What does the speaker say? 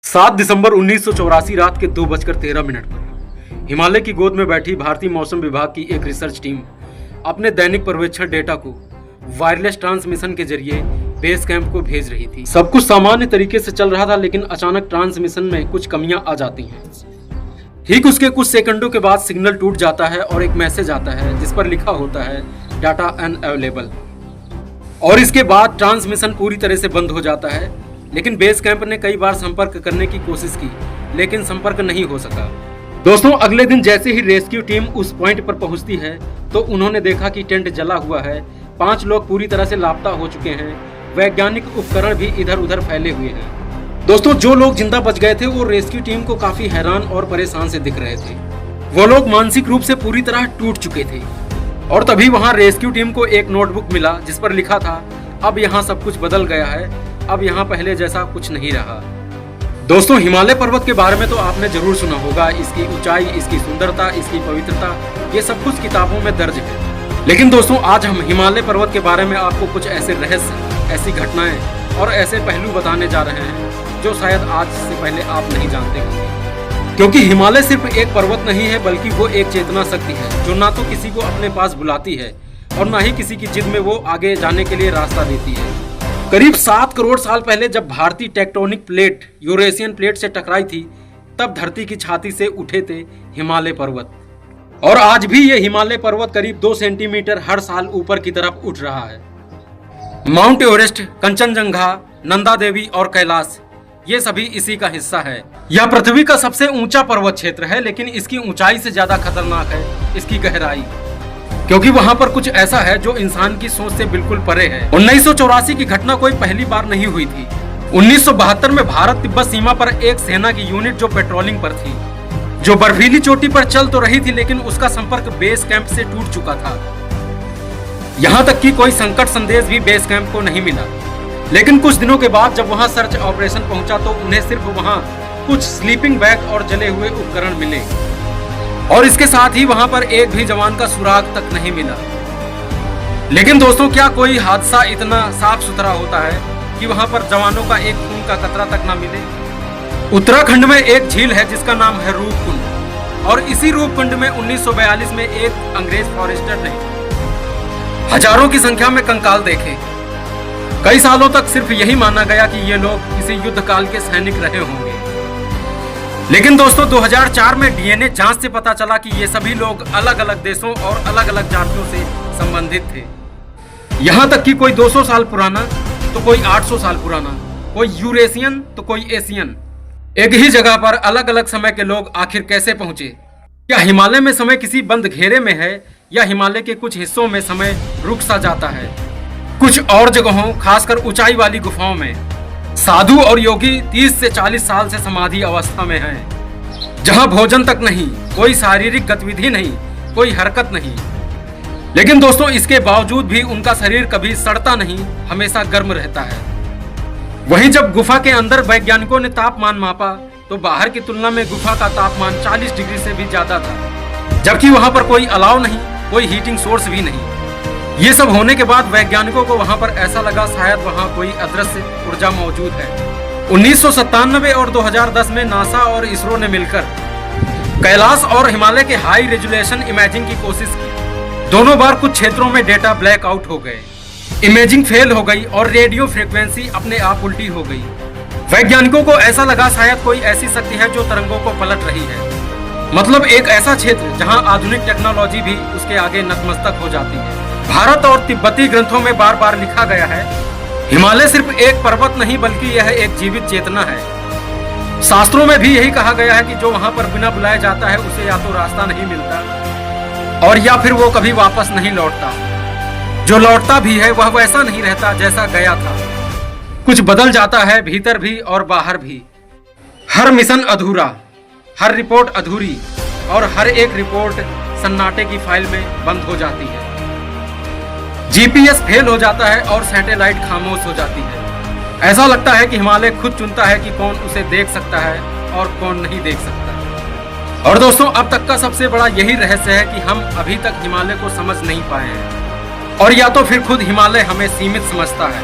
7 दिसंबर 1984 रात के 2:13 पर हिमालय की गोद में बैठी भारतीय मौसम विभाग की एक रिसर्च टीम अपने दैनिक पर्यवेक्षण डेटा को वायरलेस ट्रांसमिशन के जरिए बेस कैंप को भेज रही थी। सब कुछ सामान्य तरीके से चल रहा था, लेकिन अचानक ट्रांसमिशन में कुछ कमियां आ जाती हैं। ठीक उसके कुछ सेकंडों के बाद सिग्नल टूट जाता है और एक मैसेज आता है जिस पर लिखा होता है डाटा अनअवेलेबल, और इसके बाद ट्रांसमिशन पूरी तरह से बंद हो जाता है। लेकिन बेस कैंप ने कई बार संपर्क करने की कोशिश की, लेकिन संपर्क नहीं हो सका। दोस्तों, अगले दिन जैसे ही रेस्क्यू टीम उस पॉइंट पर पहुंचती है तो उन्होंने देखा कि टेंट जला हुआ है, 5 लोग पूरी तरह से लापता हो चुके हैं, वैज्ञानिक उपकरण भी इधर उधर फैले हुए हैं। दोस्तों, जो लोग जिंदा बच गए थे वो रेस्क्यू टीम को काफी हैरान और परेशान से दिख रहे थे। वो लोग मानसिक रूप से पूरी तरह टूट चुके थे। और तभी वहां रेस्क्यू टीम को एक नोटबुक मिला जिस पर लिखा था, अब यहाँ सब कुछ बदल गया है, अब यहाँ पहले जैसा कुछ नहीं रहा। दोस्तों, हिमालय पर्वत के बारे में तो आपने जरूर सुना होगा। इसकी ऊंचाई, इसकी सुंदरता, इसकी पवित्रता, ये सब कुछ किताबों में दर्ज है। लेकिन दोस्तों, आज हम हिमालय पर्वत के बारे में आपको कुछ ऐसे रहस्य, ऐसी घटनाएं और ऐसे पहलू बताने जा रहे हैं जो शायद आज से पहले आप नहीं जानते होंगे। क्योंकि हिमालय सिर्फ एक पर्वत नहीं है, बल्कि वो एक चेतना शक्ति है जो ना तो किसी को अपने पास बुलाती है और ना ही किसी की जिद में वो आगे जाने के लिए रास्ता देती है। करीब 7 करोड़ साल पहले जब भारतीय टेक्टोनिक प्लेट यूरेशियन प्लेट से टकराई थी, तब धरती की छाती से उठे थे हिमालय पर्वत। और आज भी ये हिमालय पर्वत करीब 2 सेंटीमीटर हर साल ऊपर की तरफ उठ रहा है। माउंट एवरेस्ट, कंचनजंगा, नंदा देवी और कैलाश, ये सभी इसी का हिस्सा है। यह पृथ्वी का सबसे ऊंचा पर्वत क्षेत्र है, लेकिन इसकी ऊंचाई से ज्यादा खतरनाक है इसकी गहराई, क्योंकि वहां पर कुछ ऐसा है जो इंसान की सोच से बिल्कुल परे है। 1984 की घटना कोई पहली बार नहीं हुई थी। 1972 में भारत तिब्बत सीमा पर एक सेना की यूनिट जो पेट्रोलिंग पर थी, जो बर्फीली चोटी पर चल तो रही थी, लेकिन उसका संपर्क बेस कैंप से टूट चुका था। यहाँ तक कि कोई संकट संदेश भी बेस कैंप को नहीं मिला। लेकिन कुछ दिनों के बाद जब वहां सर्च ऑपरेशन पहुंचा तो उन्हें सिर्फ वहां कुछ स्लीपिंग बैग और जले हुए उपकरण मिले, और इसके साथ ही वहां पर एक भी जवान का सुराग तक नहीं मिला। लेकिन दोस्तों, क्या कोई हादसा इतना साफ सुथरा होता है कि वहां पर जवानों का एक खून का कतरा तक ना मिले? उत्तराखंड में एक झील है जिसका नाम है रूपकुंड, और इसी रूपकुंड में 1942 में एक अंग्रेज फॉरेस्टर ने हजारों की संख्या में कंकाल देखे। कई सालों तक सिर्फ यही माना गया कि ये लोग किसी युद्ध काल के सैनिक रहे होंगे। लेकिन दोस्तों, 2004 में डीएनए जांच से पता चला कि ये सभी लोग अलग अलग देशों और अलग अलग जातियों से संबंधित थे। यहाँ तक कि कोई 200 साल पुराना तो कोई 800 साल पुराना, कोई यूरेशियन तो कोई एशियन। एक ही जगह पर अलग अलग समय के लोग आखिर कैसे पहुंचे? क्या हिमालय में समय किसी बंद घेरे में है, या हिमालय के कुछ हिस्सों में समय रुक सा जाता है? कुछ और जगहों, खासकर ऊंचाई वाली गुफाओं में साधु और योगी 30 से 40 साल से समाधि अवस्था में हैं, जहां भोजन तक नहीं, कोई शारीरिक गतिविधि नहीं, कोई हरकत नहीं। लेकिन दोस्तों, इसके बावजूद भी उनका शरीर कभी सड़ता नहीं, हमेशा गर्म रहता है। वहीं जब गुफा के अंदर वैज्ञानिकों ने तापमान मापा तो बाहर की तुलना में गुफा का तापमान 40 डिग्री से भी ज्यादा था, जबकि वहां पर कोई अलाव नहीं, कोई हीटिंग सोर्स भी नहीं। ये सब होने के बाद वैज्ञानिकों को वहां पर ऐसा लगा शायद वहां कोई अदृश्य ऊर्जा मौजूद है। 1997 और 2010 में नासा और इसरो ने मिलकर कैलाश और हिमालय के हाई रेजोल्यूशन इमेजिंग की कोशिश की। दोनों बार कुछ क्षेत्रों में डेटा ब्लैक आउट हो गए, इमेजिंग फेल हो गई और रेडियो फ्रीक्वेंसी अपने आप उल्टी हो गई। वैज्ञानिकों को ऐसा लगा शायद कोई ऐसी शक्ति है जो तरंगों को पलट रही है। मतलब एक ऐसा क्षेत्र जहां आधुनिक टेक्नोलॉजी भी उसके आगे नतमस्तक हो जाती है। भारत और तिब्बती ग्रंथों में बार बार लिखा गया है, हिमालय सिर्फ एक पर्वत नहीं बल्कि यह एक जीवित चेतना है। शास्त्रों में भी यही कहा गया है कि जो वहां पर बिना बुलाए जाता है उसे या तो रास्ता नहीं मिलता और या फिर वो कभी वापस नहीं लौटता। जो लौटता भी है वह वैसा नहीं रहता जैसा गया था। कुछ बदल जाता है, भीतर भी और बाहर भी। हर मिशन अधूरा, हर रिपोर्ट अधूरी, और हर एक रिपोर्ट सन्नाटे की फाइल में बंद हो जाती है। जीपीएस फेल हो जाता है और सैटेलाइट खामोश हो जाती है। ऐसा लगता है कि हिमालय खुद चुनता है कि कौन उसे देख सकता है और कौन नहीं देख सकता। और दोस्तों, अब तक का सबसे बड़ा यही रहस्य है कि हम अभी तक हिमालय को समझ नहीं पाए हैं, और या तो फिर खुद हिमालय हमें सीमित समझता है।